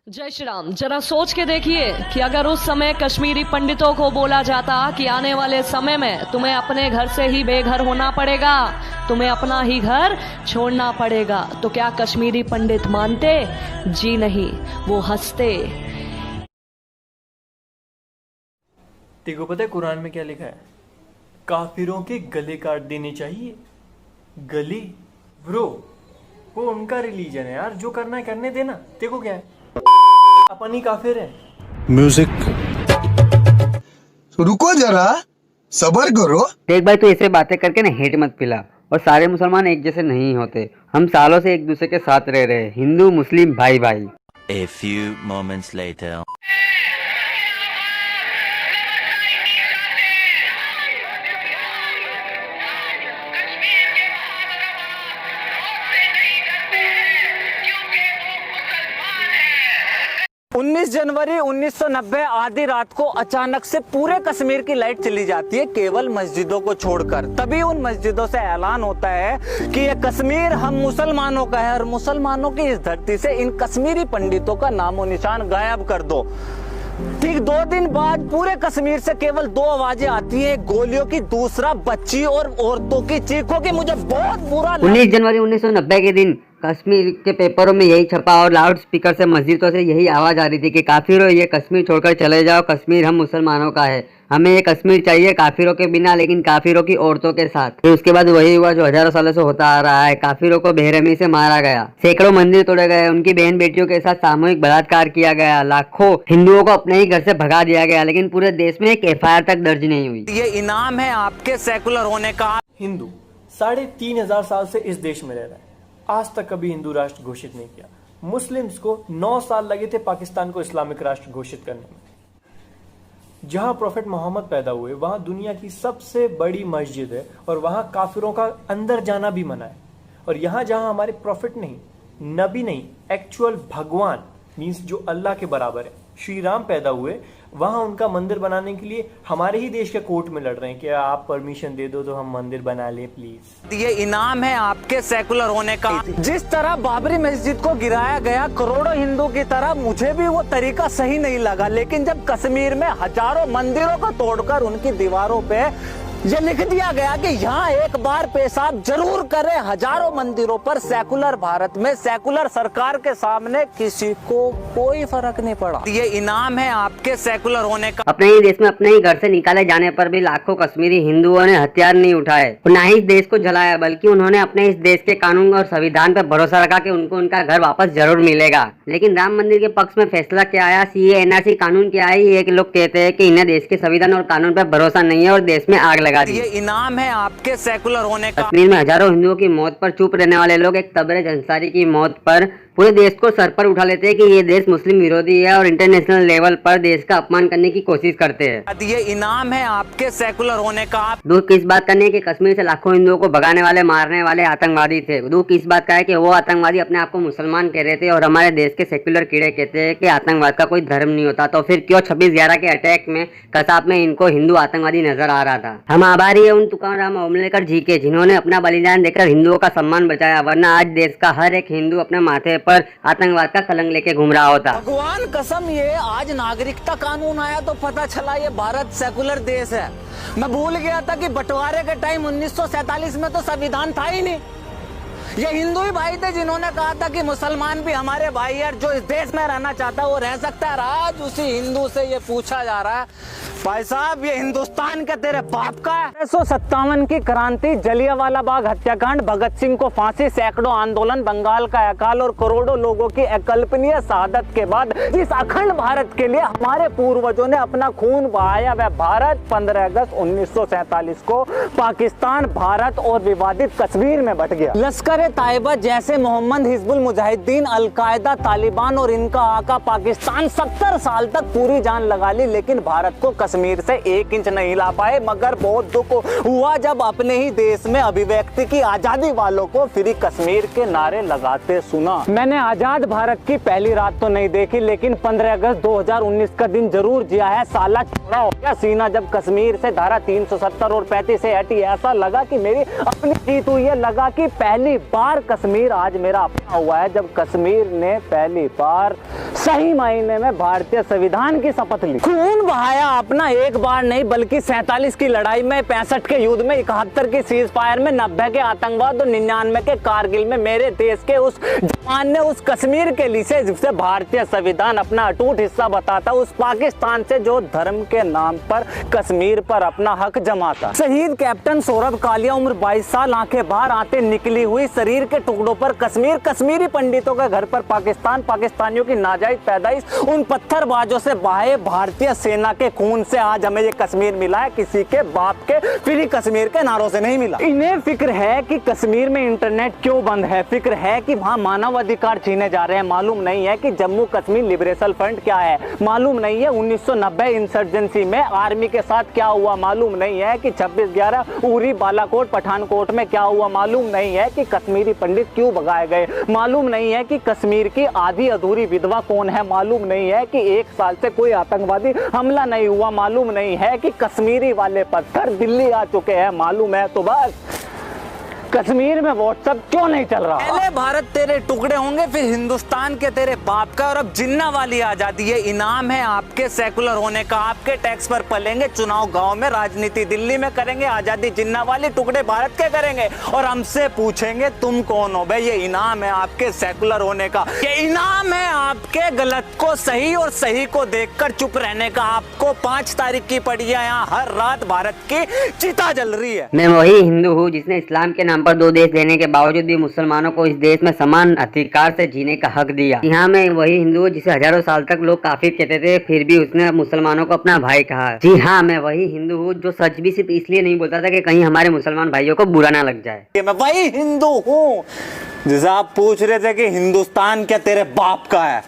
जय श्री राम। जरा सोच के देखिए कि अगर उस समय कश्मीरी पंडितों को बोला जाता कि आने वाले समय में तुम्हें अपने घर से ही बेघर होना पड़ेगा, तुम्हें अपना ही घर छोड़ना पड़ेगा, तो क्या कश्मीरी पंडित मानते? जी नहीं, वो हंसते। तेको पता है कुरान में क्या लिखा है? काफिरों के गले काट देने चाहिए। गली ब्रो, वो उनका रिलीजन है यार, जो करना है करने देना। देखो क्या है, अपन ही काफिर है। म्यूजिक। रुको जरा, सबर करो। देख भाई, तू ऐसे बातें करके ना हेट मत पिला। और सारे मुसलमान एक जैसे नहीं होते। हम सालों से एक दूसरे के साथ रह रहे हैं, हिंदू मुस्लिम भाई भाई। A few moments later. जनवरी 1990 आधी रात को अचानक से पूरे कश्मीर की लाइट चली जाती है, केवल मस्जिदों को छोड़कर। तभी उन मस्जिदों से ऐलान होता है कि ये कश्मीर हम मुसलमानों का है और मुसलमानों की इस धरती से इन कश्मीरी पंडितों का नामो निशान गायब कर दो। ठीक 2 दिन बाद पूरे कश्मीर से केवल 2 आवाजें आती हैं, गोलियों की, दूसरा बच्ची और औरतों की चीखों की। मुझे बहुत बुरा 19 जनवरी 1990 के दिन कश्मीर के पेपरों में यही छपा और लाउड स्पीकर से मस्जिदों से यही आवाज आ रही थी कि काफिरों, ये कश्मीर छोड़कर चले जाओ, कश्मीर हम मुसलमानों का है, हमें ये कश्मीर चाहिए काफिरों के बिना, लेकिन काफिरों की औरतों के साथ। फिर उसके बाद वही हुआ जो हजारों सालों से होता आ रहा है, काफिरों को बेरहमी से मारा गया, सैकड़ों मंदिर तोड़े गए, उनकी बहन बेटियों के साथ सामूहिक बलात्कार किया गया, लाखों हिंदुओं को अपने ही घर से भगा दिया गया, लेकिन पूरे देश में एक FIR तक दर्ज नहीं हुई। ये इनाम है आपके सेकुलर होने का। हिंदू 3,500 साल से इस देश में रह रहा है, आज तक कभी हिंदू राष्ट्र घोषित नहीं किया। मुस्लिम्स को 9 साल लगे थे पाकिस्तान को इस्लामिक राष्ट्र घोषित करने में। जहां प्रोफेट मोहम्मद पैदा हुए वहां दुनिया की सबसे बड़ी मस्जिद है और वहां काफिरों का अंदर जाना भी मना है। और यहां जहां हमारे प्रोफेट नहीं, नबी नहीं, एक्चुअल भगवान मींस जो अल्लाह के बराबर है, श्री राम पैदा हुए, वहां उनका मंदिर बनाने के लिए हमारे ही देश के कोर्ट में लड़ रहे हैं कि आप परमिशन दे दो तो हम मंदिर बना ले प्लीज। ये इनाम है आपके सेकुलर होने का। जिस तरह बाबरी मस्जिद को गिराया गया करोड़ों हिंदू की तरह, मुझे भी वो तरीका सही नहीं लगा। लेकिन जब कश्मीर में हजारों मंदिरों को तोड़कर उनकी दीवारों पे ये लिख दिया गया कि यहाँ एक बार पेशाब जरूर करें, हजारों मंदिरों पर, सेकुलर भारत में सेकुलर सरकार के सामने किसी को कोई फर्क नहीं पड़ा। ये इनाम है आपके सेकुलर होने का। अपने ही देश में अपने ही घर से निकाले जाने पर भी लाखों कश्मीरी हिंदुओं ने हथियार नहीं उठाए और ना ही इस देश को जलाया, बल्कि उन्होंने अपने इस देश के कानून और संविधान पर भरोसा रखा कि उनको उनका घर वापस जरूर मिलेगा। लेकिन राम मंदिर के पक्ष में फैसला क्या आया, CAA NRC कानून क्या है, ये लोग कहते हैं कि इन्हें देश के संविधान और कानून पर भरोसा नहीं है और देश में आग लगा दी। ये इनाम है आपके सेकुलर होने का। कश्मीर में हजारों हिंदुओं की मौत पर चुप रहने वाले लोग एक तबरेज अंसारी की मौत पर पूरे देश को सर पर उठा लेते हैं कि ये देश मुस्लिम विरोधी है और इंटरनेशनल लेवल पर देश का अपमान करने की कोशिश करते हैं। ये इनाम है आपके सेकुलर होने का। दुख इस बात का नहीं कि कश्मीर से लाखों हिंदुओं को भगाने वाले, मारने वाले आतंकवादी थे। दुख इस बात का है कि वो आतंकवादी अपने आप को मुसलमान कह रहे थे और हमारे देश के सेक्युलर कीड़े कहते हैं कि आतंकवाद का कोई धर्म नहीं होता। तो फिर क्यों 26/11 के अटैक में कसाब में इनको हिंदू आतंकवादी नजर आ रहा था? हम आभारी है उन तुकाराम ओमलेकर जी के, जिन्होंने अपना बलिदान देकर हिंदुओं का सम्मान बचाया, वरना आज देश का हर एक हिंदू अपने माथे पर आतंकवाद का कलंक लेके घूम रहा होता। भगवान कसम, ये आज नागरिकता कानून आया तो पता चला ये भारत सेकुलर देश है। मैं भूल गया था कि बंटवारे के टाइम 1947 में तो संविधान था ही नहीं। ये हिंदू ही भाई थे जिन्होंने कहा था कि मुसलमान भी हमारे भाई है, जो इस देश में रहना चाहता है वो रह सकता है। आज उसी हिंदू से ये पूछा जा रहा है, भाई साहब ये हिंदुस्तान के तेरे बाप का है। 1957 की क्रांति, जलियांवाला बाग हत्याकांड, भगत सिंह को फांसी, सैकड़ों आंदोलन, बंगाल का अकाल और करोड़ों लोगों की अकल्पनीय शहादत के बाद इस अखंड भारत के लिए हमारे पूर्वजों ने अपना खून बहाया। वह भारत 15 अगस्त 1947 को पाकिस्तान, भारत और विवादित कश्मीर में बट गया। लश्कर ताइबा जैसे मोहम्मद, हिजबुल मुजाहिदीन, अलकायदा, तालिबान और इनका आका पाकिस्तान 70 साल तक पूरी जान लगा ली, लेकिन भारत को कश्मीर से 1 इंच नहीं ला पाए। मगर बहुत दुख हुआ जब अपने ही देश में अभिव्यक्ति की आजादी वालों को फ्री कश्मीर के नारे लगाते सुना। मैंने आजाद भारत की पहली रात तो नहीं देखी, लेकिन 15 अगस्त 2019 का दिन जरूर जिया है। साला चौड़ा हो गया सीना जब कश्मीर से धारा 370 और 35 से हटी। ऐसा लगा कि मेरी अपनी जीत हुई है। लगा कि पहली बार कश्मीर आज मेरा अपना हुआ है, जब कश्मीर ने पहली बार सही मायने में भारतीय संविधान की शपथ ली। खून बहाया अपना, एक बार नहीं बल्कि 47 की लड़ाई में, 65 के युद्ध में, 71 की सीज फायर में, 90 के आतंकवाद और 99 के कारगिल में मेरे देश के उस जवान ने उस कश्मीर के लिए जिसे भारतीय संविधान अपना अटूट हिस्सा बताता, उस पाकिस्तान से जो धर्म के नाम पर कश्मीर पर अपना हक जमाता। शहीद कैप्टन सौरभ कालिया, उम्र 22 साल, आंखें बाहर आते निकली हुई, शरीर के टुकड़ों पर कश्मीर, कश्मीरी पंडितों के घर पर पाकिस्तान, पाकिस्तानियों की नाजायज पैदाइश, उन पत्थरबाजों से बहाए भारतीय सेना के खून से आज हमें ये कश्मीर मिला है, किसी के बाप के फ्री कश्मीर के नारों से नहीं मिला। इन्हें फिक्र है कि कश्मीर में इंटरनेट क्यों बंद है, फिक्र है कि वहां मानव अधिकार छीने जा रहे हैं, मालूम नहीं है कि जम्मू कश्मीर लिबरेशन फ्रंट क्या है, मालूम नहीं है 1990 इंसर्जेंसी में आर्मी के साथ क्या हुआ, मालूम नहीं है कि 26/11 उरी, बालाकोट, पठानकोट में क्या हुआ, मालूम नहीं है कि कश्मीरी पंडित क्यों भगाए गए, मालूम नहीं है कि कश्मीर की आधी अधूरी विधवा कौन है, मालूम नहीं है कि 1 साल से कोई आतंकवादी हमला नहीं हुआ, मालूम नहीं है कि कश्मीरी वाले पत्थर दिल्ली आ चुके हैं, मालूम है तो बस कश्मीर में व्हाट्सएप क्यों नहीं चल रहा। पहले भारत तेरे टुकड़े होंगे, फिर हिंदुस्तान के तेरे बाप का, और अब जिन्ना वाली आजादी है, इनाम है आपके सेकुलर होने का, आपके टैक्स पर पलेंगे चुनाव गांव में, राजनीति दिल्ली में करेंगे, आजादी जिन्ना वाली, टुकड़े भारत के करेंगे, और हमसे पूछेंगे तुम कौन हो। भाई ये इनाम है आपके सेकुलर होने का, ये इनाम है आपके गलत को सही और सही को देखकर चुप रहने का। आपको 5 तारीख की पड़ी है, यहाँ हर रात भारत की चिता जल रही है। मैं वही हिंदू हूँ जिसने इस्लाम के नाम पर 2 देश देने के बावजूद भी मुसलमानों को इस देश में समान अधिकार से जीने का हक दिया। यहाँ मैं वही हिंदू हूँ जिसे हजारों साल तक लोग काफिर कहते थे, फिर भी उसने मुसलमानों को अपना भाई कहा। जी हाँ, मैं वही हिंदू हूँ जो सच भी सिर्फ इसलिए नहीं बोलता था कि कहीं हमारे मुसलमान भाइयों को बुरा ना लग जाए। मैं वही हिंदू हूँ जिसे आप पूछ रहे थे कि हिंदुस्तान क्या तेरे बाप का है।